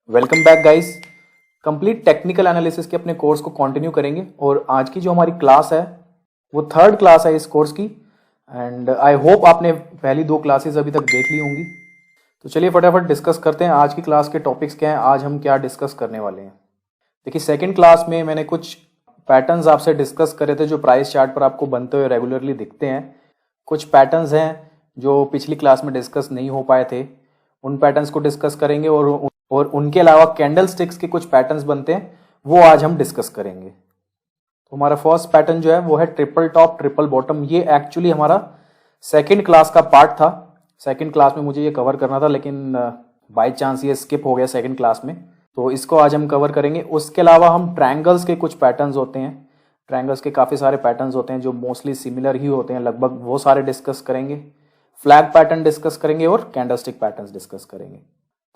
Welcome back guys. Complete technical analysis के अपने course को कंटिन्यू करेंगे और आज की जो हमारी क्लास है वो थर्ड क्लास है इस कोर्स की। एंड आई होप आपने पहली दो क्लासेस अभी तक देख ली होंगी। तो चलिए फटाफट डिस्कस करते हैं आज की क्लास के टॉपिक्स क्या हैं, आज हम क्या डिस्कस करने वाले हैं। देखिए, सेकेंड क्लास में मैंने कुछ पैटर्न्स आपसे डिस्कस करे थे जो प्राइस चार्ट पर आपको बनते हुए रेगुलरली दिखते हैं। कुछ पैटर्न्स हैं जो पिछली क्लास में डिस्कस नहीं हो पाए थे, उन पैटर्न्स को डिस्कस करेंगे और उनके अलावा कैंडल स्टिक्स के कुछ पैटर्न्स बनते हैं वो आज हम डिस्कस करेंगे। तो हमारा फर्स्ट पैटर्न जो है वो है ट्रिपल टॉप ट्रिपल बॉटम। ये एक्चुअली हमारा सेकंड क्लास का पार्ट था। सेकंड क्लास में मुझे ये कवर करना था लेकिन बाय चांस ये स्किप हो गया सेकंड क्लास में, तो इसको आज हम कवर करेंगे। उसके अलावा हम ट्रायंगल्स के कुछ पैटर्न्स होते हैं, ट्रायंगल्स के काफ़ी सारे पैटर्न्स होते हैं जो मोस्टली सिमिलर ही होते हैं लगभग, वो सारे डिस्कस करेंगे। फ्लैग पैटर्न डिस्कस करेंगे और कैंडलस्टिक पैटर्न्स डिस्कस करेंगे।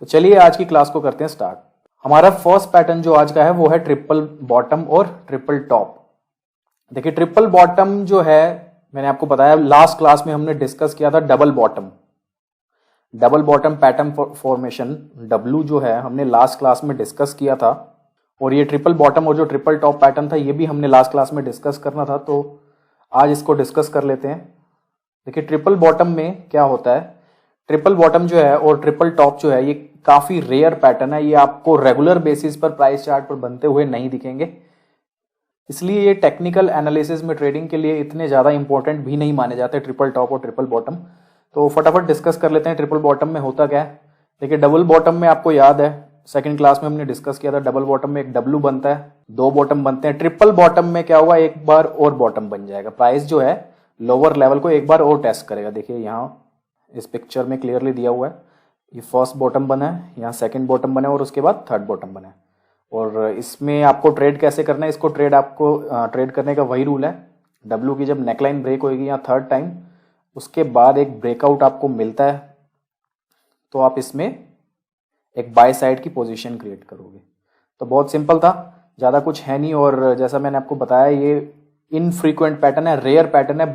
तो चलिए आज की क्लास को करते हैं स्टार्ट। हमारा फर्स्ट पैटर्न जो आज का है वो है ट्रिपल बॉटम और ट्रिपल टॉप। देखिए, ट्रिपल बॉटम जो है मैंने आपको बताया लास्ट क्लास में हमने डिस्कस किया था double bottom pattern formation W जो है हमने लास्ट क्लास में डिस्कस किया था। और ये ट्रिपल बॉटम और जो ट्रिपल टॉप पैटर्न था ये भी हमने लास्ट क्लास में डिस्कस करना था, तो आज इसको डिस्कस कर लेते हैं। देखिए, ट्रिपल बॉटम में क्या होता है, ट्रिपल बॉटम जो है और ट्रिपल टॉप जो है ये काफी रेयर पैटर्न है। ये आपको रेगुलर बेसिस पर प्राइस चार्ट पर बनते हुए नहीं दिखेंगे, इसलिए ये टेक्निकल एनालिसिस में ट्रेडिंग के लिए इतने ज्यादा इंपॉर्टेंट भी नहीं माने जाते ट्रिपल टॉप और ट्रिपल बॉटम। तो फटाफट डिस्कस कर लेते हैं ट्रिपल बॉटम में होता क्या है। देखिए, डबल बॉटम में आपको याद है सेकंड क्लास में हमने डिस्कस किया था, डबल बॉटम में एक डब्लू बनता है, दो बॉटम बनते हैं। ट्रिपल बॉटम में क्या होगा, एक बार और बॉटम बन जाएगा, प्राइस जो है लोअर लेवल को एक बार और टेस्ट करेगा। देखिए यहाँ इस पिक्चर में क्लियरली दिया हुआ है, ये फर्स्ट बॉटम बना है, यहाँ सेकंड बॉटम बना है और उसके बाद थर्ड बॉटम बना है। और इसमें आपको ट्रेड कैसे करना है, इसको ट्रेड करने का वही रूल है, डब्ल्यू की जब नेकलाइन ब्रेक होगी यहाँ थर्ड टाइम, उसके बाद एक ब्रेकआउट आपको मिलता है तो आप इसमें एक बाय साइड की पोजीशन क्रिएट करोगे। तो बहुत सिंपल था, ज़्यादा कुछ है नहीं। और जैसा मैंने आपको बताया ये इनफ्रीक्वेंट पैटर्न है, रेयर पैटर्न है,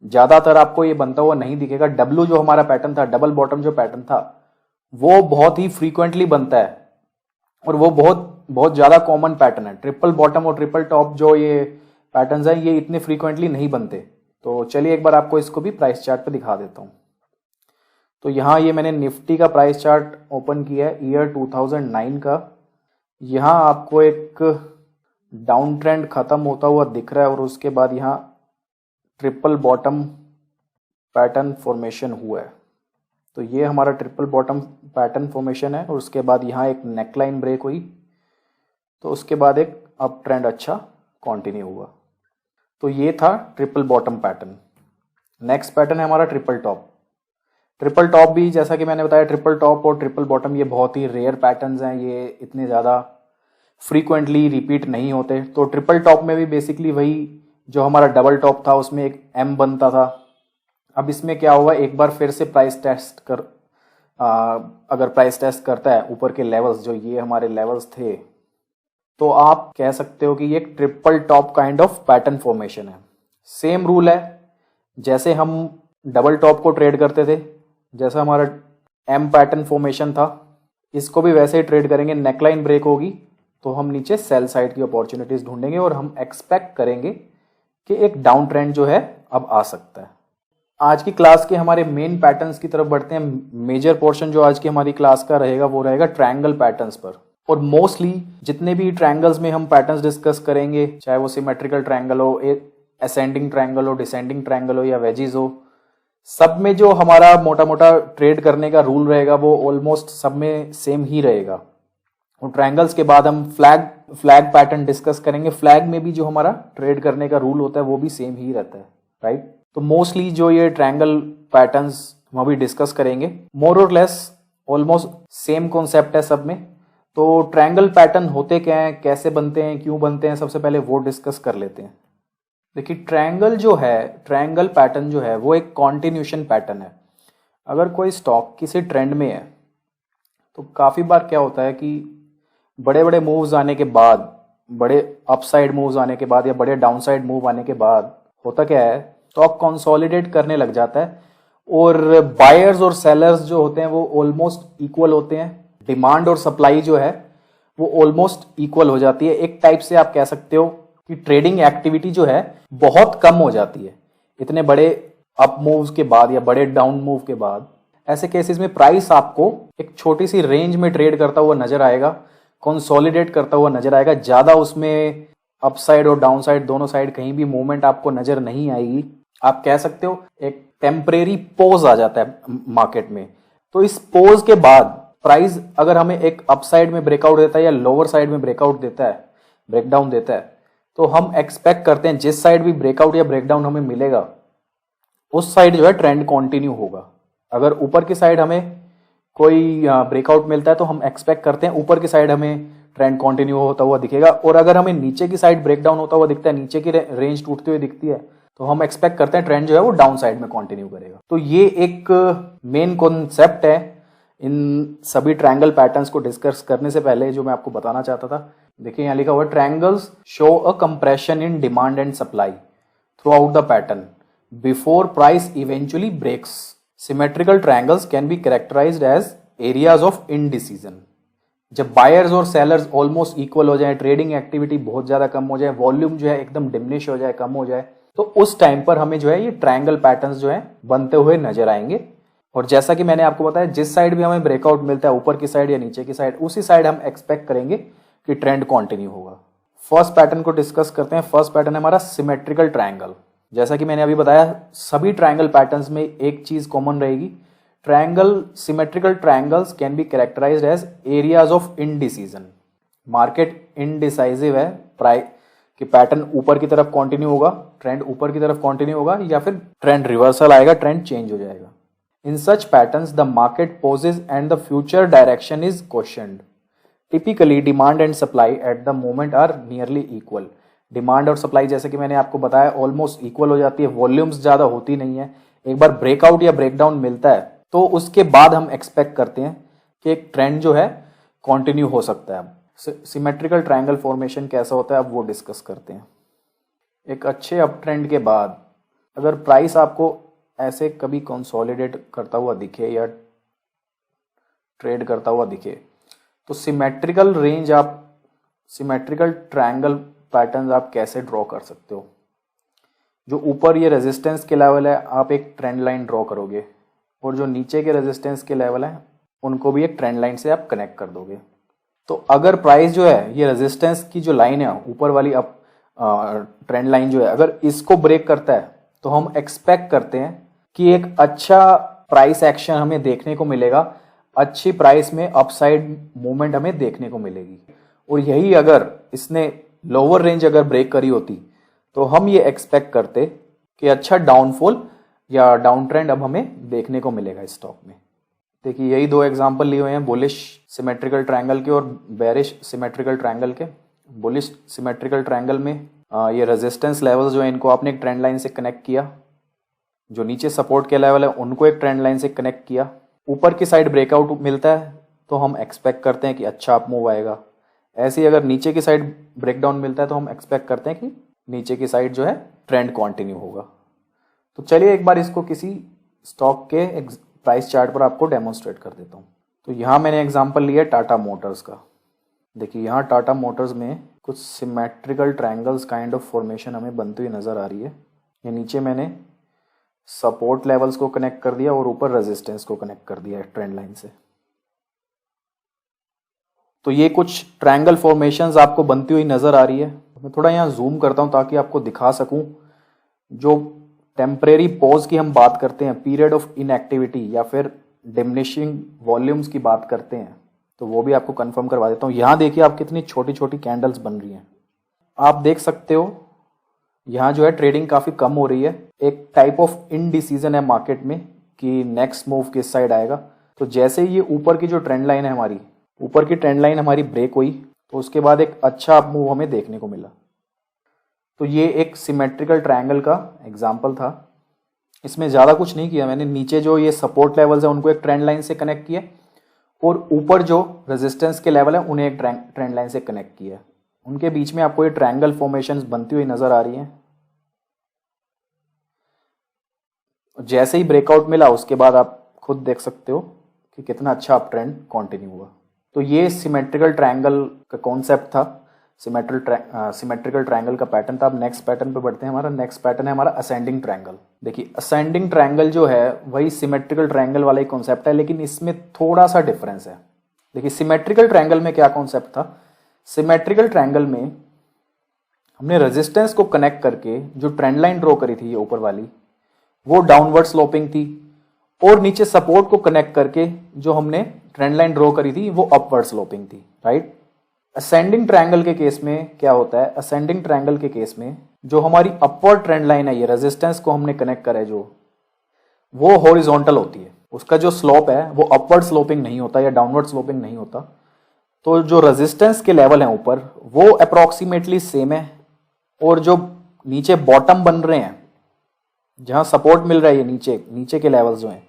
ज़्यादातर आपको ये बनता हुआ नहीं दिखेगा। डब्ल्यू जो हमारा पैटर्न था, डबल बॉटम जो पैटर्न था, वो बहुत ही फ्रीक्वेंटली बनता है और वो बहुत ज़्यादा कॉमन पैटर्न है। ट्रिपल बॉटम और ट्रिपल टॉप जो ये पैटर्न्स हैं ये इतने फ्रीक्वेंटली नहीं बनते। तो चलिए एक बार आपको इसको भी प्राइस चार्ट पे दिखा देता हूँ। तो यहाँ ये मैंने निफ्टी का प्राइस चार्ट ओपन किया है ईयर 2009 का। यहाँ आपको एक डाउन ट्रेंड खत्म होता हुआ दिख रहा है और उसके बाद यहाँ ट्रिपल बॉटम पैटर्न फॉर्मेशन हुआ है। तो ये हमारा ट्रिपल बॉटम पैटर्न फॉर्मेशन है और उसके बाद यहाँ एक नेकलाइन ब्रेक हुई, तो उसके बाद एक अप ट्रेंड अच्छा कंटिन्यू हुआ। तो ये था triple bottom pattern. Next pattern है हमारा ट्रिपल टॉप। ट्रिपल टॉप भी जैसा कि मैंने बताया, ट्रिपल टॉप और ट्रिपल बॉटम ये बहुत ही रेयर पैटर्न्स हैं, ये इतने ज़्यादा फ्रीक्वेंटली रिपीट नहीं होते। तो ट्रिपल टॉप में भी बेसिकली वही जो हमारा डबल टॉप था उसमें एक एम बनता था। अब इसमें क्या हुआ, एक बार फिर से प्राइस टेस्ट अगर प्राइस टेस्ट करता है ऊपर के लेवल्स, जो ये हमारे लेवल्स थे, तो आप कह सकते हो कि ये एक triple top kind of pattern formation है। सेम रूल है, जैसे हम डबल टॉप को ट्रेड करते थे, जैसा हमारा एम पैटर्न फॉर्मेशन था, इसको भी वैसे ही ट्रेड करेंगे। नेकलाइन ब्रेक होगी तो हम नीचे सेल साइड की अपॉर्चुनिटीज ढूंढेंगे और हम एक्सपेक्ट करेंगे कि एक डाउन ट्रेंड जो है अब आ सकता है। आज की क्लास के हमारे मेन पैटर्न्स की तरफ बढ़ते हैं। मेजर पोर्शन जो आज की हमारी क्लास का रहेगा वो रहेगा ट्रायंगल पैटर्न्स पर। और मोस्टली जितने भी ट्रायंगल्स में हम पैटर्न्स डिस्कस करेंगे, चाहे वो सिमेट्रिकल ट्रायंगल हो, असेंडिंग ट्रायंगल हो, डिसेंडिंग ट्रायंगल हो या वेजीज हो, सब में जो हमारा मोटा मोटा ट्रेड करने का रूल रहेगा वो ऑलमोस्ट सब में सेम ही रहेगा। और ट्रायंगल्स के बाद हम फ्लैग पैटर्न डिस्कस करेंगे। फ्लैग में भी जो हमारा ट्रेड करने का रूल होता है वो भी सेम ही रहता है, राइट। तो मोस्टली जो ये ट्रायंगल पैटर्न्स हम अभी डिस्कस करेंगे, मोर और लेस ऑलमोस्ट सेम कॉन्सेप्ट है सब में। तो ट्रायंगल पैटर्न होते क्या हैं, कैसे बनते हैं, क्यों बनते हैं, सबसे पहले वो डिस्कस कर लेते हैं। देखिए, ट्रायंगल पैटर्न जो है वो एक कॉन्टिन्यूशन पैटर्न है। अगर कोई स्टॉक किसी ट्रेंड में है तो काफ़ी बार क्या होता है कि बड़े बड़े मूव्स आने के बाद, बड़े अपसाइड मूव्स आने के बाद या बड़े डाउनसाइड मूव आने के बाद होता क्या है स्टॉक कंसोलिडेट करने लग जाता है और बायर्स और सेलर्स जो होते हैं वो ऑलमोस्ट इक्वल होते हैं, डिमांड और सप्लाई जो है वो ऑलमोस्ट इक्वल हो जाती है। एक टाइप से आप कह सकते हो कि ट्रेडिंग एक्टिविटी जो है बहुत कम हो जाती है इतने बड़े अप मूव्स के बाद या बड़े डाउन मूव के बाद। ऐसे केसेस में प्राइस आपको एक छोटी सी रेंज में ट्रेड करता हुआ नजर आएगा, कंसोलिडेट करता हुआ नजर आएगा, ज्यादा उसमें अपसाइड और डाउन साइड दोनों साइड कहीं भी मूवमेंट आपको नजर नहीं आएगी। आप कह सकते हो एक टेम्परेरी पोज आ जाता है मार्केट में। तो इस पोज के बाद प्राइस अगर हमें एक अपसाइड में ब्रेकआउट देता है या लोअर साइड में ब्रेकआउट देता है, ब्रेकडाउन देता है, तो हम एक्सपेक्ट करते हैं जिस साइड भी ब्रेकआउट या ब्रेकडाउन हमें मिलेगा उस साइड जो है ट्रेंड कंटिन्यू होगा। अगर ऊपर की साइड हमें कोई ब्रेकआउट मिलता है तो हम एक्सपेक्ट करते हैं ऊपर की साइड हमें ट्रेंड कंटिन्यू होता हुआ दिखेगा, और अगर हमें नीचे की साइड ब्रेकडाउन होता हुआ दिखता है, नीचे की रेंज टूटती हुई दिखती है, तो हम एक्सपेक्ट करते हैं ट्रेंड जो है वो डाउन साइड में कंटिन्यू करेगा। तो ये एक मेन कॉन्सेप्ट है इन सभी ट्रायंगल पैटर्न्स को डिस्कस करने से पहले जो मैं आपको बताना चाहता था। देखिए यहाँ लिखा हुआ triangles show a compression in demand and supply throughout the pattern before price eventually breaks. Symmetrical triangles can be characterized as areas of indecision. जब बायर्स और सेलर्स ऑलमोस्ट इक्वल हो जाए, ट्रेडिंग एक्टिविटी बहुत ज्यादा कम हो जाए, volume जो है एकदम डिमिनिश हो जाए, कम हो जाए, तो उस टाइम पर हमें जो है ये ट्रायंगल पैटर्न्स जो है बनते हुए नजर आएंगे। और जैसा कि मैंने आपको बताया जिस साइड भी हमें ब्रेकआउट मिलता है, ऊपर की साइड या नीचे की साइड, उसी साइड हम एक्सपेक्ट करेंगे कि ट्रेंड कंटिन्यू होगा। फर्स्ट पैटर्न को डिस्कस करते हैं। फर्स्ट पैटर्न है हमारा सिमेट्रिकल ट्रायंगल। जैसा कि मैंने अभी बताया सभी ट्रायंगल पैटर्न्स में एक चीज कॉमन रहेगी, triangle symmetrical triangles can be characterized as areas of indecision. Market indecisive है, प्राइस कि पैटर्न ऊपर की तरफ कंटिन्यू होगा, ट्रेंड ऊपर की तरफ कंटिन्यू होगा, या फिर ट्रेंड रिवर्सल आएगा, ट्रेंड चेंज हो जाएगा। In such patterns the market pauses and the future direction is questioned. Typically demand and supply at the moment are nearly equal. Demand और सप्लाई जैसे कि मैंने आपको बताया ऑलमोस्ट इक्वल हो जाती है, वॉल्यूम्स ज्यादा होती नहीं है। एक बार ब्रेकआउट या ब्रेकडाउन मिलता है तो उसके बाद हम एक्सपेक्ट करते हैं कि एक ट्रेंड जो है कंटिन्यू हो सकता है। सिमेट्रिकल ट्रायंगल फॉर्मेशन कैसा होता है अब वो डिस्कस करते हैं। एक अच्छे अप ट्रेंड के बाद अगर प्राइस आपको ऐसे कभी कंसोलिडेट करता हुआ दिखे या ट्रेड करता हुआ दिखे तो सिमेट्रिकल रेंज आप सिमेट्रिकल ट्रायंगल पैटर्न आप कैसे ड्रॉ कर सकते हो। जो ऊपर ये रेजिस्टेंस के लेवल है आप एक ट्रेंड लाइन ड्रॉ करोगे, और जो नीचे के रेजिस्टेंस के लेवल है उनको भी एक ट्रेंड लाइन से आप कनेक्ट कर दोगे। तो अगर प्राइस जो है ये रेजिस्टेंस की जो लाइन है ऊपर वाली अप ट्रेंड लाइन जो है अगर इसको ब्रेक करता है तो हम एक्सपेक्ट करते हैं कि एक अच्छा प्राइस एक्शन हमें देखने को मिलेगा, अच्छी प्राइस में अपसाइड मूवमेंट हमें देखने को मिलेगी। और यही अगर इसने लोअर रेंज अगर ब्रेक करी होती तो हम ये एक्सपेक्ट करते कि अच्छा डाउनफॉल या डाउन ट्रेंड अब हमें देखने को मिलेगा स्टॉक में। देखिए यही दो एग्जांपल लिए हुए हैं बुलिश सिमेट्रिकल ट्रायंगल के और बेरिश सिमेट्रिकल ट्रायंगल के। बुलिश सिमेट्रिकल ट्रायंगल में ये रेजिस्टेंस लेवल्स जो है इनको आपने एक ट्रेंड लाइन से कनेक्ट किया, जो नीचे सपोर्ट के लेवल है उनको एक ट्रेंड लाइन से कनेक्ट किया, ऊपर की साइड ब्रेकआउट मिलता है तो हम एक्सपेक्ट करते हैं कि अच्छा अप मूव आएगा। ऐसे ही अगर नीचे की साइड ब्रेकडाउन मिलता है तो हम एक्सपेक्ट करते हैं कि नीचे की साइड जो है ट्रेंड कंटिन्यू होगा। तो चलिए एक बार इसको किसी स्टॉक के प्राइस चार्ट पर आपको डेमोन्स्ट्रेट कर देता हूँ। तो यहाँ मैंने एग्जांपल लिया टाटा मोटर्स का। देखिए यहाँ टाटा मोटर्स में कुछ symmetrical triangles kind of formation हमें बनती हुई नजर आ रही है। ये नीचे मैंने सपोर्ट लेवल्स को कनेक्ट कर दिया और ऊपर रेजिस्टेंस को कनेक्ट कर दिया ट्रेंड लाइन से। तो ये कुछ ट्रायंगल फॉर्मेशंस आपको बनती हुई नजर आ रही है। मैं थोड़ा यहाँ जूम करता हूँ ताकि आपको दिखा सकूं। जो टेम्परेरी पॉज की हम बात करते हैं, पीरियड ऑफ इनएक्टिविटी या फिर डिमिनिशिंग वॉल्यूम्स की बात करते हैं, तो वो भी आपको कंफर्म करवा देता हूँ। यहाँ देखिए आप कितनी छोटी छोटी कैंडल्स बन रही हैं। आप देख सकते हो यहाँ जो है ट्रेडिंग काफी कम हो रही है। एक टाइप ऑफ इनडिसीजन है मार्केट में कि नेक्स्ट मूव किस साइड आएगा। तो जैसे ही ये ऊपर की जो ट्रेंड लाइन है हमारी, ऊपर की ट्रेंड लाइन हमारी ब्रेक हुई तो उसके बाद एक अच्छा अप मूव हमें देखने को मिला। तो ये एक सिमेट्रिकल ट्रायंगल का एग्जांपल था। इसमें ज़्यादा कुछ नहीं किया मैंने। नीचे जो ये सपोर्ट लेवल्स है उनको एक ट्रेंड लाइन से कनेक्ट किया और ऊपर जो रेजिस्टेंस के लेवल है उन्हें एक ट्रेंड लाइन से कनेक्ट किया। उनके बीच में आपको ये ट्रायंगल फॉर्मेशंस बनती हुई नजर आ रही हैं। जैसे ही ब्रेकआउट मिला उसके बाद आप खुद देख सकते हो कि कितना अच्छा अप ट्रेंड कंटिन्यू हुआ। तो ये सिमेट्रिकल ट्रायंगल का कॉन्सेप्ट था, सिमेट्रिकल ट्रायंगल का पैटर्न था। अब नेक्स्ट पैटर्न पे बढ़ते हैं। हमारा नेक्स्ट पैटर्न है हमारा असेंडिंग ट्रायंगल। देखिए असेंडिंग ट्रायंगल जो है वही सिमेट्रिकल ट्रायंगल वाला ही कॉन्सेप्ट है, लेकिन इसमें थोड़ा सा डिफरेंस है। देखिए सिमेट्रिकल ट्रायंगल में क्या कॉन्सेप्ट था, सिमेट्रिकल ट्रायंगल में हमने रेजिस्टेंस को कनेक्ट करके जो ट्रेंड लाइन ड्रॉ करी थी ये ऊपर वाली, वो डाउनवर्ड स्लोपिंग थी, और नीचे सपोर्ट को कनेक्ट करके जो हमने ट्रेंड लाइन ड्रॉ करी थी वो अपवर्ड स्लोपिंग थी, राइट। असेंडिंग ट्रायंगल के केस में क्या होता है, असेंडिंग ट्रायंगल के केस में जो हमारी अपवर्ड ट्रेंड लाइन है, ये रेजिस्टेंस को हमने कनेक्ट करा है जो, वो हॉरिजॉन्टल होती है। उसका जो स्लोप है वो अपवर्ड स्लोपिंग नहीं होता या डाउनवर्ड स्लोपिंग नहीं होता। तो जो रेजिस्टेंस के लेवल हैं ऊपर वो अप्रोक्सीमेटली सेम है, और जो नीचे बॉटम बन रहे हैं जहां सपोर्ट मिल रहा है, ये नीचे के लेवल्स जो हैं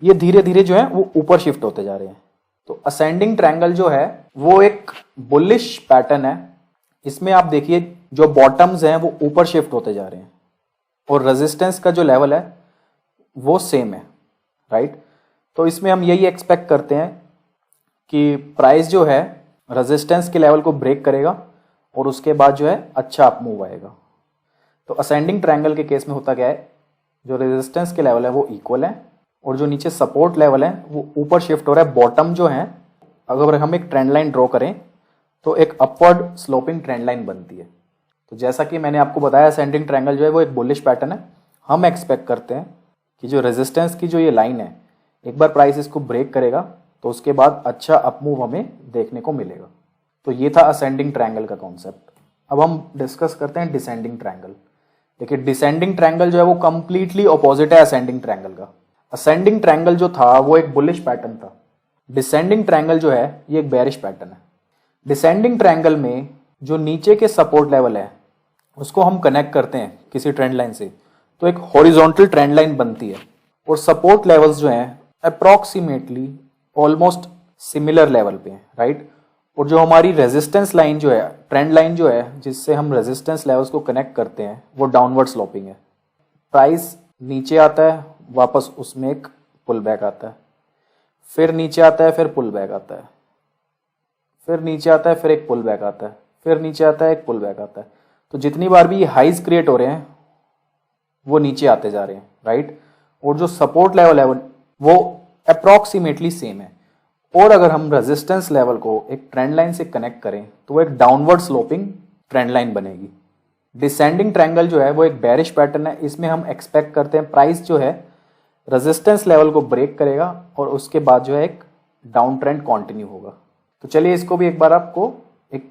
ये धीरे धीरे जो है वो ऊपर शिफ्ट होते जा रहे हैं। तो असेंडिंग ट्रायंगल जो है वो एक बुलिश पैटर्न है। इसमें आप देखिए जो बॉटम्स हैं वो ऊपर शिफ्ट होते जा रहे हैं और रेजिस्टेंस का जो लेवल है वो सेम है, राइट। तो इसमें हम यही एक्सपेक्ट करते हैं कि प्राइस जो है रेजिस्टेंस के लेवल को ब्रेक करेगा और उसके बाद जो है अच्छा अप मूव आएगा। तो असेंडिंग ट्रायंगल के केस में होता क्या है, जो रेजिस्टेंस के लेवल है वो इक्वल है और जो नीचे सपोर्ट लेवल है वो ऊपर शिफ्ट हो रहा है। बॉटम जो है, अगर हम एक ट्रेंड लाइन ड्रॉ करें तो एक अपवर्ड स्लोपिंग ट्रेंड लाइन बनती है। तो जैसा कि मैंने आपको बताया असेंडिंग ट्रायंगल जो है वो एक बुलिश पैटर्न है। हम एक्सपेक्ट करते हैं कि जो रेजिस्टेंस की जो ये लाइन है, एक बार प्राइस इसको ब्रेक करेगा तो उसके बाद अच्छा अप मूव हमें देखने को मिलेगा। तो ये था असेंडिंग ट्रायंगल का कॉन्सेप्ट। अब हम डिस्कस करते हैं डिसेंडिंग ट्रायंगल। देखिए डिसेंडिंग ट्रायंगल जो है वो कंप्लीटली ऑपोजिट है असेंडिंग ट्रायंगल का। असेंडिंग ट्रायंगल जो था वो एक बुलिश पैटर्न था, डिसेंडिंग ट्रायंगल जो है ये एक बेरिश पैटर्न है। डिसेंडिंग ट्रायंगल में जो नीचे के सपोर्ट लेवल है उसको हम कनेक्ट करते हैं किसी ट्रेंड लाइन से, तो एक हॉरिजॉन्टल ट्रेंड लाइन बनती है और सपोर्ट लेवल्स जो हैं अप्रॉक्सीमेटली ऑलमोस्ट सिमिलर लेवल पे हैं, राइट। और जो हमारी रेजिस्टेंस लाइन जो है, ट्रेंड लाइन जो है जिससे हम रेजिस्टेंस लेवल्स को कनेक्ट करते हैं, वो डाउनवर्ड स्लोपिंग है। प्राइस नीचे आता है, वापस उसमें एक पुल बैक आता है, फिर नीचे आता है, फिर पुल बैक आता है, फिर नीचे आता है, फिर एक पुल बैक आता है, फिर नीचे आता है, एक पुल बैक आता है। तो जितनी बार भी ये हाइज क्रिएट हो रहे हैं वो नीचे आते जा रहे हैं, राइट। और जो सपोर्ट लेवल है वो अप्रॉक्सीमेटली सेम है। और अगर हम रेजिस्टेंस लेवल को एक ट्रेंड लाइन से कनेक्ट करें तो वो एक डाउनवर्ड स्लोपिंग ट्रेंड लाइन बनेगी। डिसेंडिंग ट्रायंगल जो है वो एक बेरिश पैटर्न है। इसमें हम एक्सपेक्ट करते हैं प्राइस जो है रेजिस्टेंस लेवल को ब्रेक करेगा और उसके बाद जो है एक डाउन ट्रेंड कंटिन्यू होगा। तो चलिए इसको भी एक बार आपको एक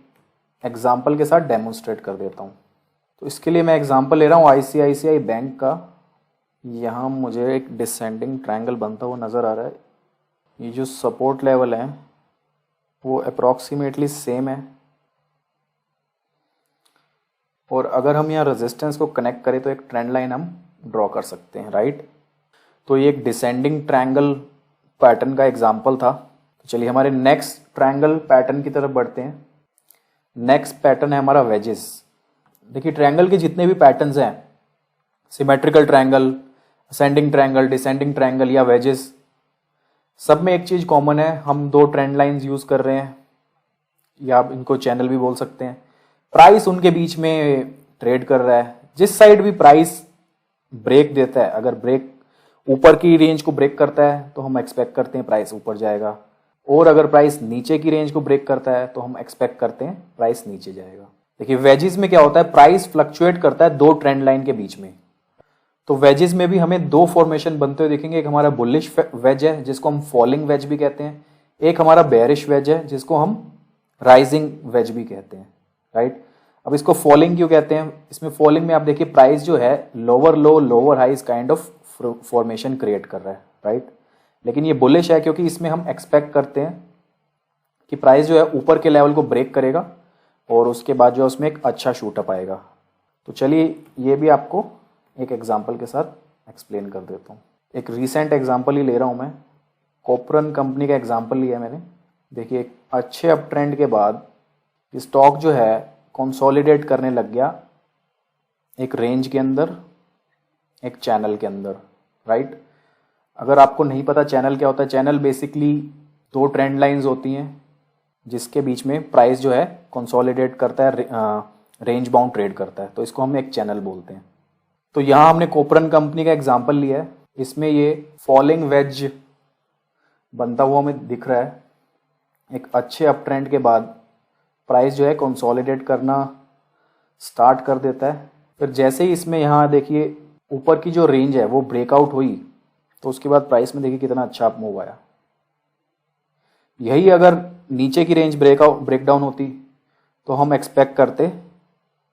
एग्जांपल के साथ डेमोन्स्ट्रेट कर देता हूँ। तो इसके लिए मैं एग्जांपल ले रहा हूँ आईसीआईसीआई बैंक का। यहाँ मुझे एक डिसेंडिंग ट्रायंगल बनता हुआ नज़र आ रहा है। ये जो सपोर्ट लेवल है वो अप्रॉक्सीमेटली सेम है, और अगर हम यहाँ रेजिस्टेंस को कनेक्ट करें तो एक ट्रेंड लाइन हम ड्रॉ कर सकते हैं, राइट। तो ये एक डिसेंडिंग ट्रायंगल पैटर्न का एग्जांपल था। तो चलिए हमारे नेक्स्ट ट्रायंगल पैटर्न की तरफ बढ़ते हैं। नेक्स्ट पैटर्न है हमारा वेजेस। देखिए ट्रायंगल के जितने भी पैटर्न्स हैं, symmetrical triangle, ascending triangle, descending triangle या वेजेस, सब में एक चीज़ कॉमन है, हम दो ट्रेंड लाइंस यूज़ कर रहे हैं या आप इनको चैनल भी बोल सकते हैं। प्राइस उनके बीच में ट्रेड कर रहा है। जिस साइड भी प्राइस ब्रेक देता है, अगर ब्रेक ऊपर की रेंज को ब्रेक करता है तो हम एक्सपेक्ट करते हैं प्राइस ऊपर जाएगा, और अगर प्राइस नीचे की रेंज को ब्रेक करता है तो हम एक्सपेक्ट करते हैं प्राइस नीचे जाएगा। देखिए वेजेस में क्या होता है, प्राइस फ्लक्चुएट करता है दो ट्रेंड लाइन के बीच में। तो वेजेस में भी हमें दो फॉर्मेशन बनते हुए दिखेंगे। एक हमारा बुलिश वेज है जिसको हम फॉलिंग वेज भी कहते हैं, एक हमारा बेरिश वेज है जिसको हम राइजिंग वेज भी कहते हैं, राइट। अब इसको फॉलिंग क्यों कहते हैं, इसमें फॉलिंग में आप देखिए प्राइस जो है lower low lower high kind of formation create कर रहा है, राइट। लेकिन ये बुलिश है क्योंकि इसमें हम एक्सपेक्ट करते हैं कि प्राइस जो है ऊपर के लेवल को ब्रेक करेगा और उसके बाद जो है उसमें एक अच्छा शूटअप आएगा। तो चलिए ये भी आपको एक एग्जाम्पल के साथ एक्सप्लेन कर देता हूँ। एक रीसेंट एग्जाम्पल ही ले रहा हूँ मैं, कोपरन कंपनी का एग्जाम्पल लिया मैंने। देखिए एक अच्छे अप ट्रेंड के बाद स्टॉक जो है कंसोलिडेट करने लग गया एक रेंज के अंदर, एक चैनल के अंदर, राइट। अगर आपको नहीं पता चैनल क्या होता है, चैनल बेसिकली दो ट्रेंड लाइंस होती हैं जिसके बीच में प्राइस जो है कंसोलिडेट करता है, रेंज बाउंड ट्रेड करता है, तो इसको हम एक चैनल बोलते हैं। तो यहाँ हमने कोपरन कंपनी का एग्जांपल लिया है। इसमें ये फॉलिंग वेज बनता हुआ हमें दिख रहा है। एक अच्छे अप ट्रेंड के बाद प्राइस जो है कंसोलिडेट करना स्टार्ट कर देता है। फिर जैसे ही इसमें यहाँ देखिए ऊपर की जो रेंज है वो ब्रेकआउट हुई, तो उसके बाद प्राइस में देखिए कितना अच्छा अप मूव आया। यही अगर नीचे की रेंज ब्रेकडाउन होती तो हम एक्सपेक्ट करते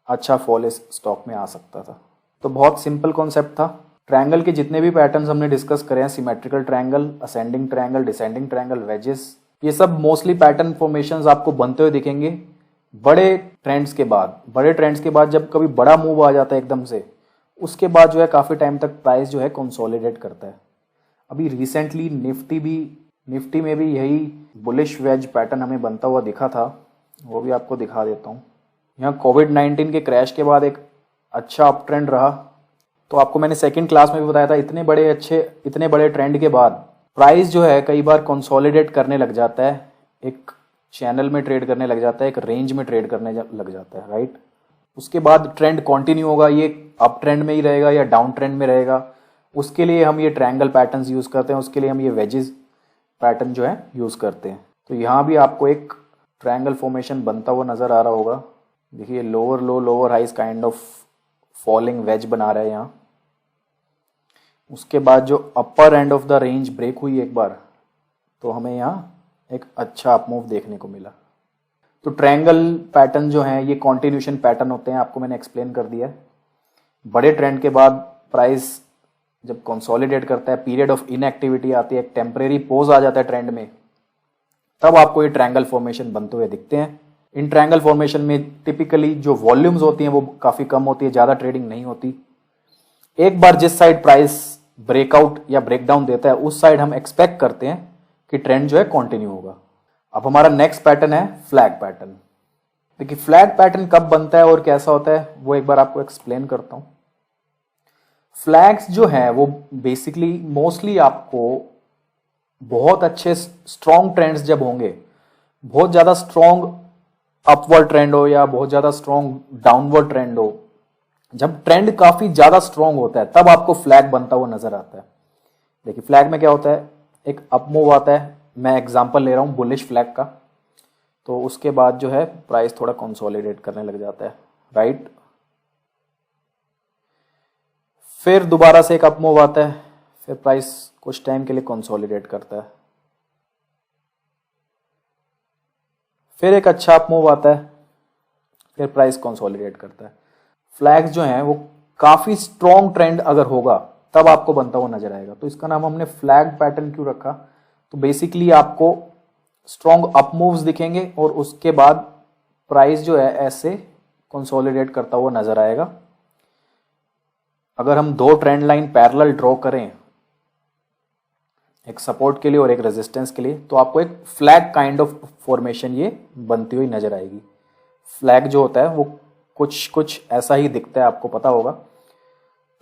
अच्छा फॉल इस स्टॉक में आ सकता था। तो बहुत सिंपल कॉन्सेप्ट था। ट्रायंगल के जितने भी पैटर्न्स हमने डिस्कस करे हैं, symmetrical triangle, ascending triangle, descending triangle, wages, ये सब मोस्टली पैटर्न फॉर्मेशंस आपको बनते हुए दिखेंगे बड़े ट्रेंड्स के बाद। बड़े ट्रेंड्स के बाद जब कभी बड़ा मूव आ जाता है एकदम से, उसके बाद जो है काफ़ी टाइम तक प्राइस जो है कंसोलिडेट करता है। अभी रिसेंटली निफ्टी में भी यही बुलिश वेज पैटर्न हमें बनता हुआ दिखा था, वो भी आपको दिखा देता हूँ। यहाँ कोविड-19 के क्रैश के बाद एक अच्छा अप ट्रेंड रहा। तो आपको मैंने सेकंड क्लास में भी बताया था, इतने बड़े ट्रेंड के बाद प्राइस जो है कई बार कंसोलिडेट करने लग जाता है, एक चैनल में ट्रेड करने लग जाता है, एक रेंज में ट्रेड करने लग जाता है, राइट। उसके बाद ट्रेंड कंटिन्यू होगा, ये अप ट्रेंड में ही रहेगा या डाउन ट्रेंड में रहेगा, उसके लिए हम ये ट्रायंगल पैटर्न्स यूज करते हैं, उसके लिए हम ये वेजेस पैटर्न जो है यूज करते हैं। तो यहाँ भी आपको एक ट्रायंगल फॉर्मेशन बनता हुआ नजर आ रहा होगा। देखिए lower low lower highs kind of falling wedge बना रहा है यहाँ। उसके बाद जो upper end of the range break हुई एक बार, तो हमें यहाँ एक अच्छा अप मूव देखने को मिला। तो ट्रायंगल पैटर्न जो है ये कॉन्टिन्यूशन पैटर्न होते हैं, आपको मैंने एक्सप्लेन कर दिया है। बड़े ट्रेंड के बाद प्राइस जब कंसोलिडेट करता है, पीरियड ऑफ इनएक्टिविटी आती है, एक टेम्परेरी पोज आ जाता है ट्रेंड में, तब आपको ये ट्रायंगल फॉर्मेशन बनते हुए दिखते हैं। इन ट्रायंगल फॉर्मेशन में टिपिकली जो वॉल्यूम्स होती हैं वो काफ़ी कम होती है, ज़्यादा ट्रेडिंग नहीं होती। एक बार जिस साइड प्राइस ब्रेकआउट या ब्रेकडाउन देता है, उस साइड हम एक्सपेक्ट करते हैं कि ट्रेंड जो है कंटिन्यू होगा। अब हमारा नेक्स्ट पैटर्न है फ्लैग पैटर्न। देखिए फ्लैग पैटर्न कब बनता है और कैसा होता है वो एक बार आपको एक्सप्लेन करता हूं। फ्लैग्स जो है वो बेसिकली मोस्टली आपको बहुत अच्छे स्ट्रॉन्ग ट्रेंड्स जब होंगे, बहुत ज्यादा स्ट्रॉन्ग अपवर्ड ट्रेंड हो या बहुत ज्यादा स्ट्रॉन्ग डाउनवर्ड ट्रेंड हो, जब ट्रेंड काफी ज्यादा स्ट्रॉन्ग होता है तब आपको फ्लैग बनता हुआ नजर आता है। देखिए फ्लैग में क्या होता है, एक अप मूव आता है, मैं एग्जांपल ले रहा हूं बुलिश फ्लैग का, तो उसके बाद जो है प्राइस थोड़ा कंसोलिडेट करने लग जाता है, राइट। फिर दोबारा से एक अप मूव आता है, फिर प्राइस कुछ टाइम के लिए कंसोलिडेट करता है, फिर एक अच्छा अप मूव आता है, फिर प्राइस कंसोलिडेट करता है। फ्लैग्स जो हैं वो काफी स्ट्रॉन्ग ट्रेंड अगर होगा तब आपको बनता हुआ नजर आएगा। तो इसका नाम हमने फ्लैग पैटर्न क्यों रखा, तो बेसिकली आपको स्ट्रॉन्ग अप मूव्स दिखेंगे और उसके बाद प्राइस जो है ऐसे कंसोलिडेट करता हुआ नजर आएगा। अगर हम दो ट्रेंड लाइन पैरेलल ड्रॉ करें, एक सपोर्ट के लिए और एक रेजिस्टेंस के लिए, तो आपको एक फ्लैग काइंड ऑफ फॉर्मेशन ये बनती हुई नजर आएगी। फ्लैग जो होता है वो कुछ ऐसा ही दिखता है, आपको पता होगा।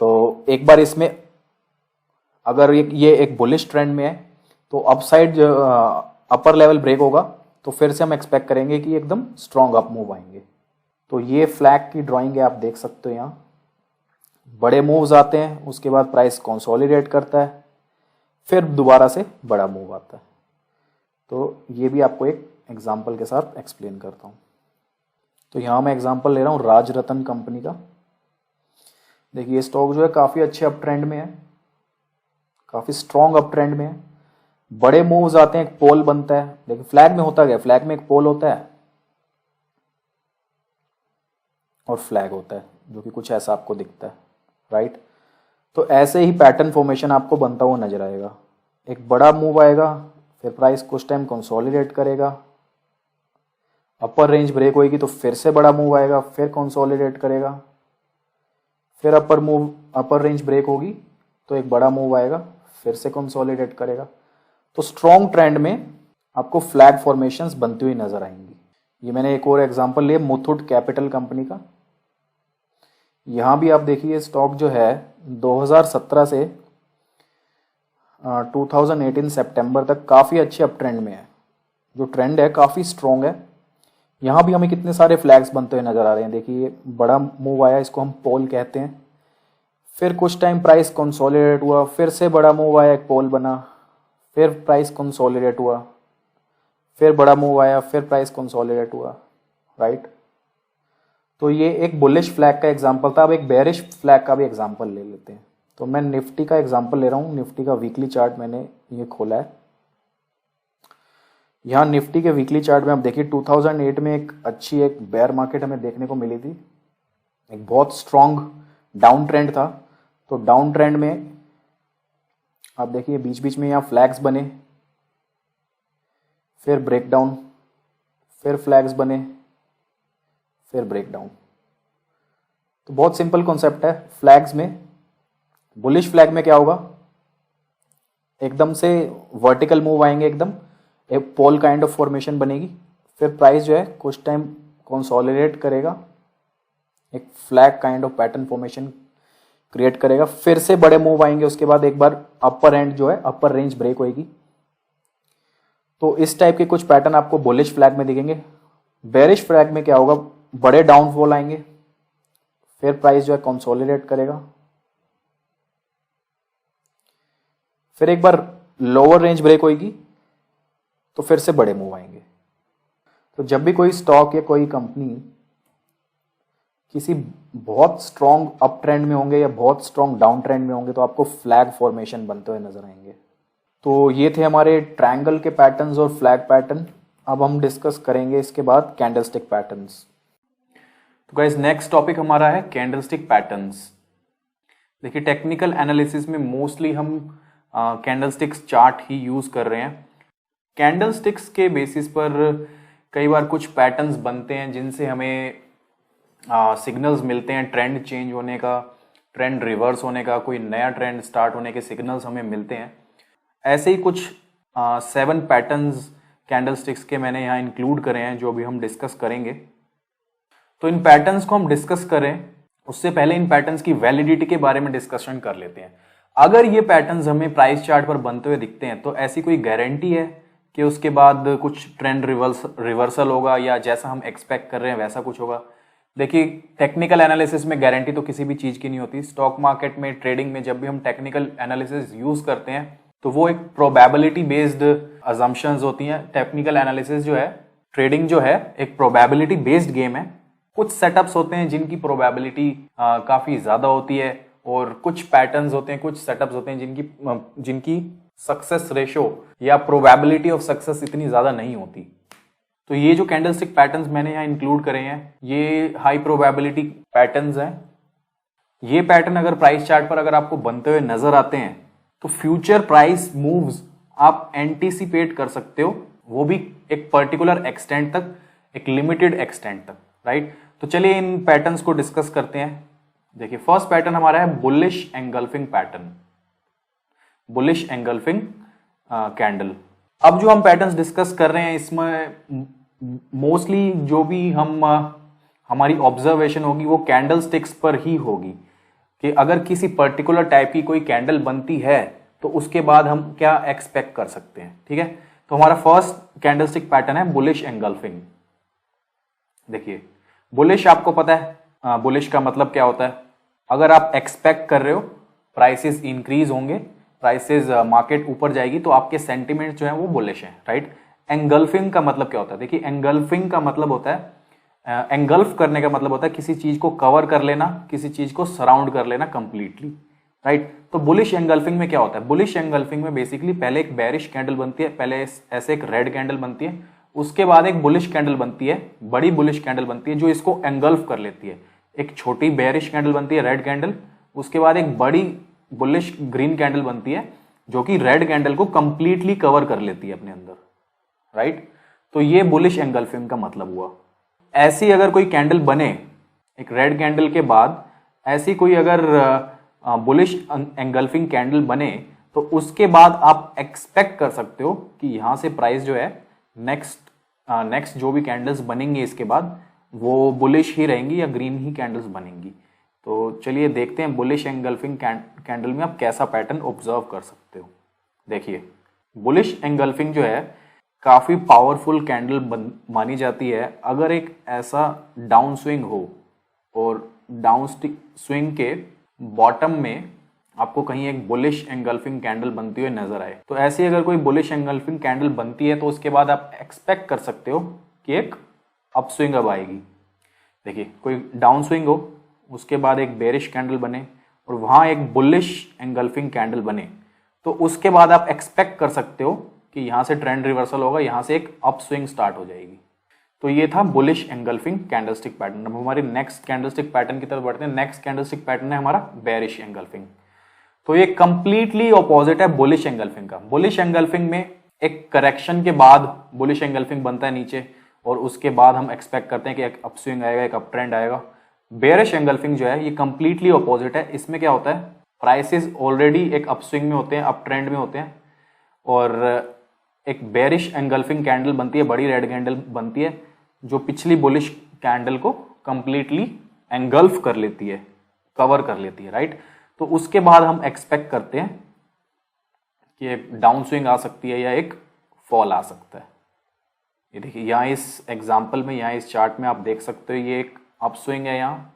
तो एक बार इसमें अगर ये एक बुलिश ट्रेंड में है तो अपसाइड अपर लेवल ब्रेक होगा, तो फिर से हम एक्सपेक्ट करेंगे कि एकदम स्ट्रॉन्ग अप मूव आएंगे। तो ये फ्लैग की ड्राइंग है, आप देख सकते हो। यहाँ बड़े मूव्स आते हैं, उसके बाद प्राइस कंसोलिडेट करता है, फिर दोबारा से बड़ा मूव आता है। तो ये भी आपको एक एग्जांपल के साथ एक्सप्लेन करता हूँ। तो यहाँ मैं एग्जांपल ले रहा हूँ राजरतन कंपनी का। देखिए ये स्टॉक जो है काफ़ी अच्छे अप ट्रेंड में है, काफ़ी स्ट्रॉन्ग अप ट्रेंड में है। बड़े मूव्स आते हैं, एक पोल बनता है। देखिए फ्लैग में होता क्या, फ्लैग में एक पोल होता है और फ्लैग होता है जो कि कुछ ऐसा आपको दिखता है, राइट। तो ऐसे ही पैटर्न फॉर्मेशन आपको बनता हुआ नजर आएगा। एक बड़ा मूव आएगा, फिर प्राइस कुछ टाइम कंसोलिडेट करेगा, अपर रेंज ब्रेक होएगी तो फिर से बड़ा मूव आएगा, फिर कंसोलिडेट करेगा, फिर अपर रेंज ब्रेक होगी तो एक बड़ा मूव आएगा, फिर से कंसोलिडेट करेगा। तो स्ट्रॉन्ग ट्रेंड में आपको फ्लैग फॉर्मेशंस बनती हुई नजर आएंगी। ये मैंने एक और एग्जांपल लिया मुथूट कैपिटल कंपनी का। यहाँ भी आप देखिए स्टॉक जो है 2017 से 2018 सितंबर तक काफ़ी अच्छे अप ट्रेंड में है। जो ट्रेंड है काफ़ी स्ट्रॉन्ग है। यहाँ भी हमें कितने सारे फ्लैग्स बनते हुए नज़र आ रहे हैं। देखिए बड़ा मूव आया, इसको हम पोल कहते हैं। फिर कुछ टाइम प्राइस कंसोलिडेट हुआ, फिर से बड़ा मूव आया, एक पोल बना, फिर प्राइस कंसोलिडेट हुआ, फिर बड़ा मूव आया, फिर प्राइस कंसोलिडेट हुआ, राइट। तो ये एक बुलिश फ्लैग का एग्जांपल था। अब एक बेरिश फ्लैग का भी एग्जांपल ले लेते हैं। तो मैं निफ्टी का एग्जांपल ले रहा हूँ। निफ्टी का वीकली चार्ट मैंने ये खोला है। यहाँ निफ्टी के वीकली चार्ट में आप देखिए 2008 में एक अच्छी एक बेयर मार्केट हमें देखने को मिली थी। एक बहुत स्ट्रॉन्ग डाउन ट्रेंड था। तो डाउन ट्रेंड में आप देखिए बीच बीच में यहाँ फ्लैग्स बने, फिर ब्रेकडाउन, फिर फ्लैग्स बने, फिर ब्रेकडाउन। तो बहुत सिंपल कॉन्सेप्ट है। फ्लैग्स में, बुलिश फ्लैग में क्या होगा, एकदम से वर्टिकल मूव आएंगे, एकदम एक पोल काइंड ऑफ फॉर्मेशन बनेगी। फिर प्राइस जो है कुछ टाइम कंसोलिडेट करेगा, एक flag kind of pattern formation create करेगा, फिर से बड़े मूव आएंगे। उसके बाद एक बार अपर एंड जो है, अपर रेंज ब्रेक होएगी। तो इस टाइप के कुछ पैटर्न आपको बुलिश फ्लैग में दिखेंगे। बेरिश फ्लैग में क्या होगा, बड़े डाउनफॉल आएंगे, फिर प्राइस जो है कंसोलिडेट करेगा, फिर एक बार लोअर रेंज ब्रेक होगी, तो फिर से बड़े मूव आएंगे। तो जब भी कोई स्टॉक या कोई कंपनी किसी बहुत स्ट्रॉन्ग अप ट्रेंड में होंगे या बहुत स्ट्रॉन्ग डाउन ट्रेंड में होंगे, तो आपको फ्लैग फॉर्मेशन बनते हुए नजर आएंगे। तो ये थे हमारे ट्रायंगल के पैटर्न्स और फ्लैग पैटर्न। अब हम डिस्कस करेंगे इसके बाद कैंडलस्टिक पैटर्न्स। तो गाइस नेक्स्ट टॉपिक हमारा है कैंडलस्टिक पैटर्न्स। देखिए टेक्निकल एनालिसिस में मोस्टली हम कैंडलस्टिक्स चार्ट ही यूज कर रहे हैं। कैंडलस्टिक्स के बेसिस पर कई बार कुछ पैटर्न्स बनते हैं जिनसे हमें सिग्नल्स मिलते हैं ट्रेंड चेंज होने का, ट्रेंड रिवर्स होने का, कोई नया ट्रेंड स्टार्ट होने के सिग्नल्स हमें मिलते हैं। ऐसे ही कुछ 7 पैटर्न्स कैंडलस्टिक्स के मैंने यहाँ इंक्लूड करे हैं जो भी हम डिस्कस करेंगे। तो इन पैटर्न्स को हम डिस्कस करें उससे पहले इन पैटर्न्स की वैलिडिटी के बारे में डिस्कशन कर लेते हैं। अगर ये पैटर्न्स हमें प्राइस चार्ट पर बनते हुए दिखते हैं तो ऐसी कोई गारंटी है कि उसके बाद कुछ ट्रेंड रिवर्सल होगा या जैसा हम एक्सपेक्ट कर रहे हैं वैसा कुछ होगा? देखिए टेक्निकल एनालिसिस में गारंटी तो किसी भी चीज की नहीं होती। स्टॉक मार्केट में, ट्रेडिंग में जब भी हम टेक्निकल एनालिसिस यूज करते हैं तो वो एक प्रोबेबिलिटी बेस्ड अजम्पशंस होती हैं। टेक्निकल एनालिसिस जो है, ट्रेडिंग जो है, एक प्रोबेबिलिटी बेस्ड गेम है। कुछ सेटअप्स होते हैं जिनकी प्रोबेबिलिटी काफी ज्यादा होती है और कुछ पैटर्न्स होते हैं, कुछ सेटअप्स होते हैं जिनकी सक्सेस रेशो या प्रोबेबिलिटी ऑफ सक्सेस इतनी ज्यादा नहीं होती। तो ये जो कैंडलस्टिक पैटर्न्स मैंने यहाँ इंक्लूड करे हैं ये हाई प्रोबेबिलिटी पैटर्न्स हैं। ये पैटर्न अगर प्राइस चार्ट पर अगर आपको बनते हुए नजर आते हैं तो फ्यूचर प्राइस मूव्स आप एंटीसिपेट कर सकते हो, वो भी एक पर्टिकुलर एक्सटेंट तक, एक लिमिटेड एक्सटेंट तक, राइट। तो चलिए इन पैटर्न्स को डिस्कस करते हैं। देखिए फर्स्ट पैटर्न हमारा है bullish engulfing pattern, bullish engulfing candle. अब जो हम पैटर्न्स डिस्कस कर रहे हैं इसमें मोस्टली जो भी हमारी ऑब्जर्वेशन होगी वो कैंडल स्टिक्स पर ही होगी कि अगर किसी पर्टिकुलर टाइप की कोई कैंडल बनती है तो उसके बाद हम क्या एक्सपेक्ट कर सकते हैं, ठीक है। तो हमारा फर्स्ट कैंडल स्टिक पैटर्न है बुलिश एंगल्फिंग। देखिए बुलिश आपको पता है, बुलिश का मतलब क्या होता है? अगर आप एक्सपेक्ट कर रहे हो प्राइसेस इंक्रीज होंगे, प्राइसेस मार्केट ऊपर जाएगी तो आपके सेंटिमेंट जो है वो बुलिश है, राइट। एंगल्फिंग का मतलब क्या होता है? देखिए एंगल्फिंग का मतलब होता है, एंगल्फ करने का मतलब होता है किसी चीज को कवर कर लेना, किसी चीज को सराउंड कर लेना कंप्लीटली, राइट। तो बुलिश एंगल्फिंग में क्या होता है? बुलिश एंगल्फिंग में बेसिकली पहले एक बेरिश कैंडल बनती है, पहले ऐसे एक रेड कैंडल बनती है, उसके बाद एक बुलिश कैंडल बनती है, बड़ी बुलिश कैंडल बनती है जो इसको एंगल्फ कर लेती है। एक छोटी बेरिश कैंडल बनती है रेड कैंडल, उसके बाद एक बड़ी बुलिश ग्रीन कैंडल बनती है जो कि रेड कैंडल को कंप्लीटली कवर कर लेती है अपने अंदर, राइट। तो ये बुलिश एंगल्फिंग का मतलब हुआ। ऐसी अगर कोई कैंडल बने एक रेड कैंडल के बाद, ऐसी कोई अगर बुलिश एंगल्फिंग कैंडल बने तो उसके बाद आप एक्सपेक्ट कर सकते हो कि यहां से प्राइस जो है नेक्स्ट जो भी कैंडल्स बनेंगे इसके बाद वो बुलिश ही रहेंगी या ग्रीन ही कैंडल्स बनेंगी। तो चलिए देखते हैं बुलिश एंगल्फिंग कैंडल में आप कैसा पैटर्न ऑब्जर्व कर सकते हो। देखिए बुलिश एंगल्फिंग जो है काफी पावरफुल कैंडल मानी जाती है अगर एक ऐसा डाउन स्विंग हो और डाउन स्विंग के बॉटम में आपको कहीं एक बुलिश एंगल्फिंग कैंडल बनती हुई नजर आए। तो ऐसी अगर कोई बुलिश एंगल्फिंग कैंडल बनती है तो उसके बाद आप एक्सपेक्ट कर सकते हो कि एक अप स्विंग अब आएगी। देखिए कोई डाउन स्विंग हो, उसके बाद एक बेरिश कैंडल बने और वहां एक बुलिश एंगल्फिंग कैंडल बने, तो उसके बाद आप एक्सपेक्ट कर सकते हो कि यहां से ट्रेंड रिवर्सल होगा, यहां से एक अप स्विंग स्टार्ट हो जाएगी। तो ये था बुलिश एंगल्फिंग कैंडलस्टिक पैटर्न। अब हमारी नेक्स्ट कैंडलस्टिक पैटर्न की तरफ बढ़ते हैं। नेक्स्ट कैंडलस्टिक पैटर्न है हमारा बेरिश एंगल्फिंग। तो ये कंप्लीटली ऑपोजिट है बुलिश एंगल्फिंग का। बुलिश एंगल्फिंग में एक करेक्शन के बाद बुलिश एंगल्फिंग बनता है नीचे और उसके बाद हम एक्सपेक्ट करते हैं कि एक अपस्विंग आएगा, एक अप ट्रेंड आएगा। बेरिश एंगल्फिंग जो है ये कंप्लीटली ऑपोजिट है। इसमें क्या होता है, प्राइसेस ऑलरेडी एक अपस्विंग में होते हैं, अप ट्रेंड में होते हैं और एक बेरिश एंगल्फिंग कैंडल बनती है, बड़ी रेड कैंडल बनती है जो पिछली बुलिश कैंडल को कंप्लीटली एंगल्फ कर लेती है, कवर कर लेती है, राइट। तो उसके बाद हम एक्सपेक्ट करते हैं कि एक डाउन स्विंग आ सकती है या एक फॉल आ सकता है। ये देखिए यहाँ इस एग्जांपल में, यहाँ इस चार्ट में आप देख सकते हो ये एक अप स्विंग है यहाँ,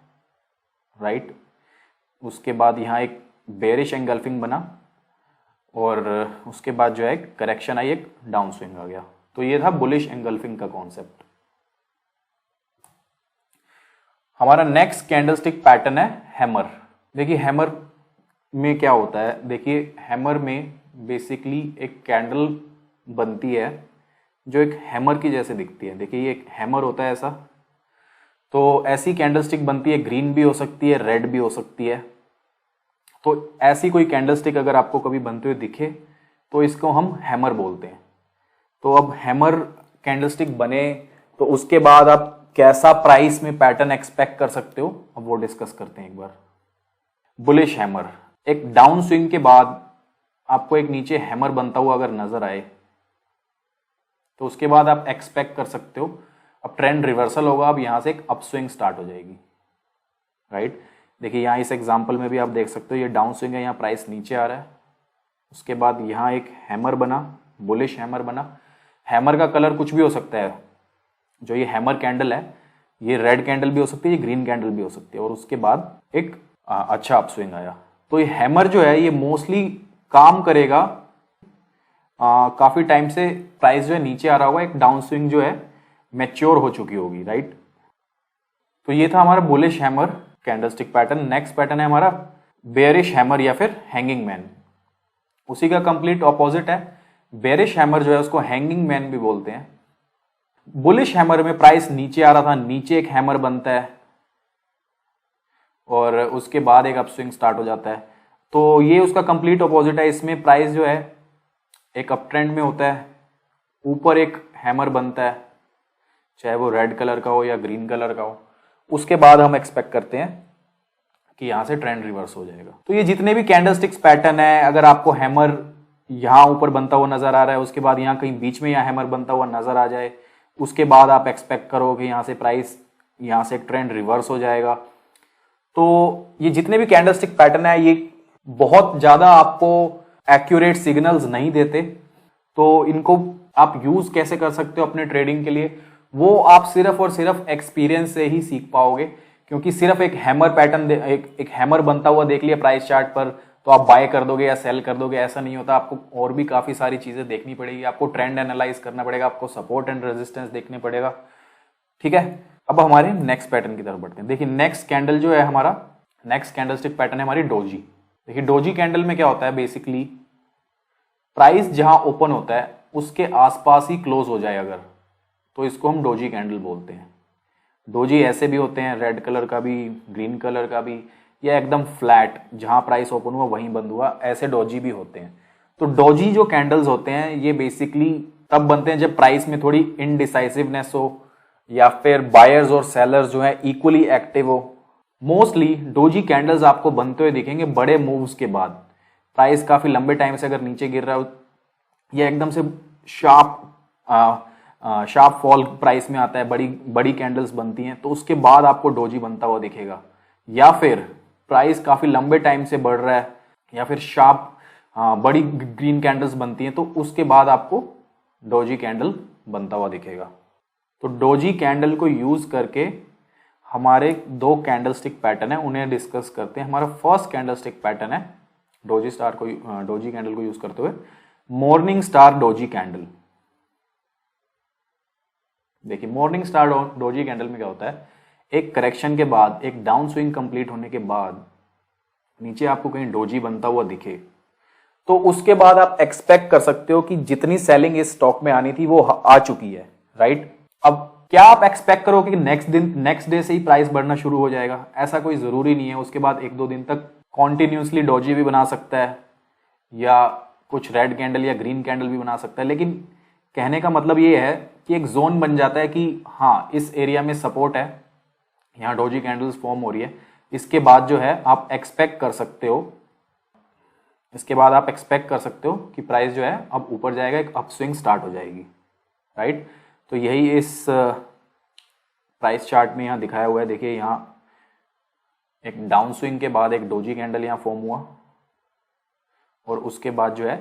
राइट। उसके बाद यहाँ एक बेरिश एंगल्फिंग बना और उसके बाद जो है करेक्शन आई, एक डाउन स्विंग आ गया। तो ये था बुलिश एंगल्फिंग का कॉन्सेप्ट। हमारा नेक्स्ट कैंडलस्टिक पैटर्न है हैमर। देखिए हैमर में क्या होता है, देखिए हैमर में बेसिकली एक कैंडल बनती है जो एक हैमर की जैसे दिखती है। देखिए ये एक हैमर होता है ऐसा, तो ऐसी कैंडलस्टिक बनती है, ग्रीन भी हो सकती है, रेड भी हो सकती है। तो ऐसी कोई कैंडलस्टिक अगर आपको कभी बनते हुए दिखे तो इसको हम हैमर बोलते हैं। तो अब हैमर कैंडलस्टिक बने तो उसके बाद आप कैसा प्राइस में पैटर्न एक्सपेक्ट कर सकते हो, अब वो डिस्कस करते हैं एक बार। बुलिश हैमर, एक डाउन स्विंग के बाद आपको एक नीचे हैमर बनता हुआ अगर नजर आए तो उसके बाद आप एक्सपेक्ट कर सकते हो अब ट्रेंड रिवर्सल होगा, अब यहां से एक अपस्विंग स्टार्ट हो जाएगी, राइट। देखिए यहाँ इस एग्जांपल में भी आप देख सकते हो ये डाउन स्विंग है, यहाँ प्राइस नीचे आ रहा है, उसके बाद यहाँ एक हैमर बना, बुलिश हैमर बना। हैमर का कलर कुछ भी हो सकता है, जो ये हैमर कैंडल है ये रेड कैंडल भी हो सकती है, ये ग्रीन कैंडल भी हो सकती है और उसके बाद एक अच्छा अपस्विंग आया। तो ये हैमर जो है ये मोस्टली काम करेगा काफी टाइम से प्राइस जो है नीचे आ रहा होगा, एक डाउन स्विंग जो है मैच्योर हो चुकी होगी, राइट। तो ये था हमारा bullish hammer candlestick pattern. Next pattern है हमारा बेरिश हैमर या फिर हैंगिंग मैन। उसी का कंप्लीट ऑपोजिट है। बेरिश हैमर जो है उसको हैंगिंग मैन भी बोलते हैं। बुलिश हैमर में प्राइस नीचे आ रहा था, नीचे एक हैमर बनता है और उसके बाद एक अपस्विंग स्टार्ट हो जाता है। तो ये उसका कंप्लीट ऑपोजिट है। इसमें प्राइस जो है एक अप ट्रेंड में होता है, ऊपर एक हैमर बनता है, चाहे वो रेड कलर का हो या ग्रीन कलर का हो। उसके बाद हम एक्सपेक्ट करते हैं कि यहां से ट्रेंड रिवर्स हो जाएगा। तो ये जितने भी कैंडलस्टिक्स पैटर्न है, अगर आपको हैमर यहां ऊपर बनता हुआ नजर आ रहा है, उसके बाद यहां कहीं बीच में यहां हैमर बनता हुआ नजर आ जाए, उसके बाद आप एक्सपेक्ट करो कि यहां से प्राइस, यहां से ट्रेंड रिवर्स हो जाएगा। तो ये जितने भी कैंडलस्टिक पैटर्न है ये बहुत ज्यादा आपको एक्यूरेट सिग्नल्स नहीं देते। तो इनको आप यूज कैसे कर सकते हो अपने ट्रेडिंग के लिए, वो आप सिर्फ और सिर्फ एक्सपीरियंस से ही सीख पाओगे। क्योंकि सिर्फ एक हैमर पैटर्न, एक हैमर बनता हुआ देख लिया प्राइस चार्ट पर तो आप बाय कर दोगे या सेल कर दोगे, ऐसा नहीं होता। आपको और भी काफी सारी चीजें देखनी पड़ेगी, आपको ट्रेंड एनालाइज करना पड़ेगा, आपको सपोर्ट एंड रेजिस्टेंस देखने पड़ेगा, ठीक है। अब हमारे नेक्स्ट पैटर्न की तरफ बढ़ते हैं। देखिए नेक्स्ट कैंडल जो है हमारा, नेक्स्ट कैंडलस्टिक पैटर्न है हमारी डोजी। देखिए डोजी कैंडल में क्या होता है, बेसिकली प्राइस जहां ओपन होता है उसके आसपास ही क्लोज हो जाए अगर, तो इसको हम डोजी कैंडल बोलते हैं। डोजी ऐसे भी होते हैं, रेड कलर का भी, ग्रीन कलर का भी, या एकदम फ्लैट जहां प्राइस ओपन हुआ वहीं बंद हुआ, ऐसे डोजी भी होते हैं। तो डोजी जो कैंडल्स होते हैं ये बेसिकली तब बनते हैं जब प्राइस में थोड़ी इनडिसाइसिवनेस हो या फिर बायर्स और सेलर्स जो है इक्वली एक्टिव हो। मोस्टली डोजी कैंडल्स आपको बनते हुए दिखेंगे बड़े मूव्स के बाद। प्राइस काफी लंबे टाइम से अगर नीचे गिर रहा हो या एकदम से शार्प फॉल प्राइस में आता है, बड़ी बड़ी कैंडल्स बनती हैं, तो उसके बाद आपको डोजी बनता हुआ दिखेगा। या फिर प्राइस काफी लंबे टाइम से बढ़ रहा है या फिर शार्प हाँ बड़ी ग्रीन कैंडल्स बनती हैं, तो उसके बाद आपको डोजी कैंडल बनता हुआ दिखेगा। तो डोजी कैंडल को यूज करके हमारे दो कैंडलस्टिक पैटर्न है, उन्हें डिस्कस करते हैं। हमारा फर्स्ट कैंडलस्टिक पैटर्न है डोजी कैंडल को यूज करते हुए मॉर्निंग स्टार डोजी कैंडल। देखिए मॉर्निंग स्टार डोजी कैंडल में क्या होता है, एक करेक्शन के बाद, एक डाउन स्विंग कंप्लीट होने के बाद नीचे आपको कहीं डोजी बनता हुआ दिखे, तो उसके बाद आप एक्सपेक्ट कर सकते हो कि जितनी सेलिंग इस स्टॉक में आनी थी वो आ चुकी है, राइट। अब क्या आप एक्सपेक्ट करोगे कि नेक्स्ट डे से ही प्राइस बढ़ना शुरू हो जाएगा? ऐसा कोई जरूरी नहीं है। उसके बाद एक दो दिन तक कॉन्टिन्यूसली डोजी भी बना सकता है, या कुछ रेड कैंडल या ग्रीन कैंडल भी बना सकता है। लेकिन कहने का मतलब ये है कि एक जोन बन जाता है कि हाँ इस एरिया में सपोर्ट है, यहाँ डोजी कैंडल्स फॉर्म हो रही है। इसके बाद जो है आप एक्सपेक्ट कर सकते हो, कि प्राइस जो है अब ऊपर जाएगा, एक अपस्विंग स्टार्ट हो जाएगी, राइट। तो यही इस प्राइस चार्ट में यहाँ दिखाया हुआ है। देखिए यहाँ एक डाउन स्विंग के बाद एक डोजी कैंडल यहाँ फॉर्म हुआ, और उसके बाद जो है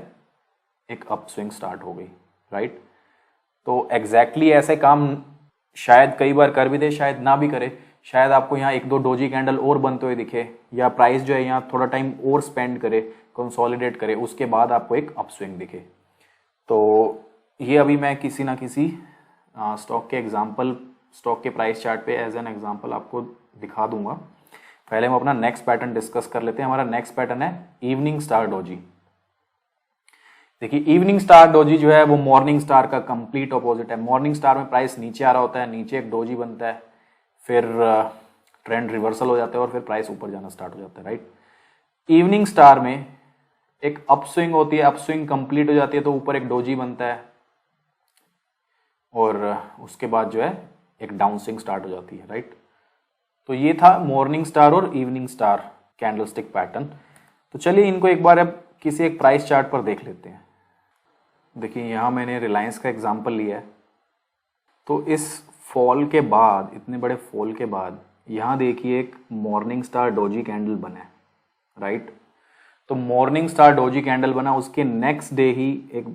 एक अपस्विंग स्टार्ट हो गई, राइट। तो एग्जैक्टली ऐसे काम शायद कई बार कर भी दे, शायद ना भी करे। शायद आपको यहाँ एक दो डोजी कैंडल और बनते हुए दिखे, या प्राइस जो है यहाँ थोड़ा टाइम और स्पेंड करे, कंसोलिडेट करे, उसके बाद आपको एक अपस्विंग दिखे। तो ये अभी मैं किसी ना किसी स्टॉक के प्राइस चार्ट पे एज एन एग्जांपल आपको दिखा दूंगा। पहले हम अपना नेक्स्ट पैटर्न डिस्कस कर लेते हैं। हमारा नेक्स्ट पैटर्न है इवनिंग स्टार डोजी। देखिए इवनिंग स्टार डोजी जो है वो मॉर्निंग स्टार का कंप्लीट ऑपोजिट है। मॉर्निंग स्टार में प्राइस नीचे आ रहा होता है, नीचे एक डोजी बनता है, फिर ट्रेंड रिवर्सल हो जाता है और फिर प्राइस ऊपर जाना स्टार्ट हो जाता है, राइट। इवनिंग स्टार में एक अपस्विंग होती है, अपस्विंग कंप्लीट हो जाती है तो ऊपर एक डोजी बनता है, और उसके बाद जो है एक डाउन स्विंग स्टार्ट हो जाती है, राइट। तो ये था मॉर्निंग स्टार और इवनिंग स्टार कैंडलस्टिक पैटर्न। तो चलिए इनको एक बार अब किसी एक प्राइस चार्ट पर देख लेते हैं। देखिए यहाँ मैंने रिलायंस का एग्जांपल लिया है। तो इस फॉल के बाद, इतने बड़े फॉल के बाद, यहाँ देखिए एक मॉर्निंग स्टार डोजी कैंडल बना है, राइट। तो मॉर्निंग स्टार डोजी कैंडल बना, उसके नेक्स्ट डे ही एक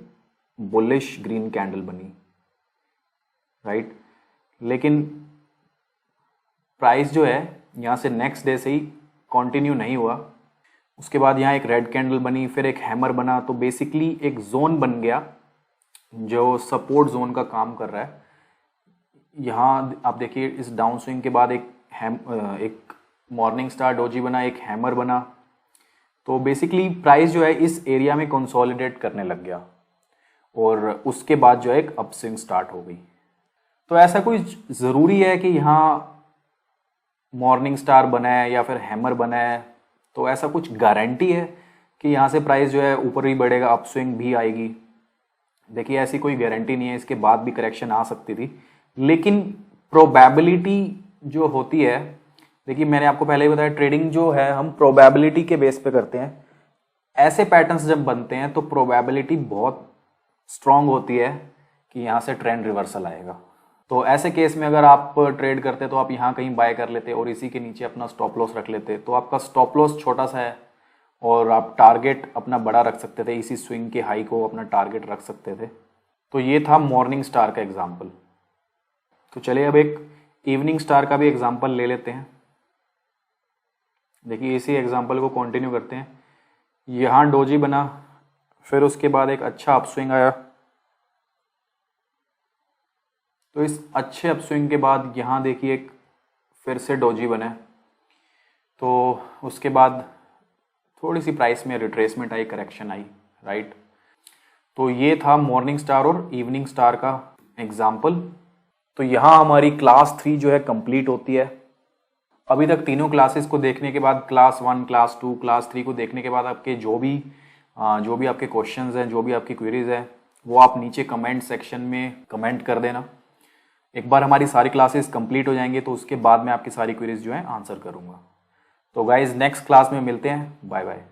बुलिश ग्रीन कैंडल बनी, राइट। लेकिन प्राइस जो है यहाँ से नेक्स्ट डे से ही कंटिन्यू नहीं हुआ। उसके बाद यहाँ एक रेड कैंडल बनी, फिर एक हैमर बना। तो बेसिकली एक जोन बन गया जो सपोर्ट जोन का काम कर रहा है। यहाँ आप देखिए इस डाउन स्विंग के बाद एक मॉर्निंग स्टार डोजी बना, एक हैमर बना। तो बेसिकली प्राइस जो है इस एरिया में कंसोलिडेट करने लग गया, और उसके बाद जो है एक अपस्विंग स्टार्ट हो गई। तो ऐसा कोई ज़रूरी है कि यहाँ मॉर्निंग स्टार बना है या फिर हैमर बना है, तो ऐसा कुछ गारंटी है कि यहाँ से प्राइस जो है ऊपर ही बढ़ेगा, अपस्विंग भी आएगी? देखिए ऐसी कोई गारंटी नहीं है, इसके बाद भी करेक्शन आ सकती थी। लेकिन प्रोबेबिलिटी जो होती है, देखिए मैंने आपको पहले ही बताया ट्रेडिंग जो है हम प्रोबेबिलिटी के बेस पे करते हैं। ऐसे पैटर्न्स जब बनते हैं तो प्रोबेबिलिटी बहुत स्ट्रांग होती है कि यहाँ से ट्रेंड रिवर्सल आएगा। तो ऐसे केस में अगर आप ट्रेड करते तो आप यहाँ कहीं बाय कर लेते और इसी के नीचे अपना स्टॉप लॉस रख लेते, तो आपका स्टॉप लॉस छोटा सा है और आप टारगेट अपना बड़ा रख सकते थे, इसी स्विंग के हाई को अपना टारगेट रख सकते थे। तो ये था मॉर्निंग स्टार का एग्जाम्पल। तो चलिए अब एक इवनिंग स्टार का भी एग्जाम्पल ले लेते हैं। देखिए इसी एग्जाम्पल को कंटिन्यू करते हैं। यहाँ डोजी बना, फिर उसके बाद एक अच्छा अपस्विंग आया। तो इस अच्छे अपस्विंग के बाद यहाँ देखिए एक फिर से डोजी बना। तो उसके बाद थोड़ी सी प्राइस में रिट्रेसमेंट आई, करेक्शन आई, राइट। तो ये था मॉर्निंग स्टार और इवनिंग स्टार का एग्जाम्पल। तो यहाँ हमारी क्लास 3 जो है कंप्लीट होती है। अभी तक तीनों क्लासेस को देखने के बाद, क्लास 1, क्लास 2, क्लास 3 को देखने के बाद आपके जो भी आपके क्वेश्चंस हैं, जो भी आपकी क्वेरीज है, वो आप नीचे कमेंट सेक्शन में कमेंट कर देना। एक बार हमारी सारी क्लासेस कंप्लीट हो जाएंगे तो उसके बाद मैं आपकी सारी क्वेरीज जो है आंसर करूँगा। तो गाइज नेक्स्ट क्लास में मिलते हैं। Bye bye.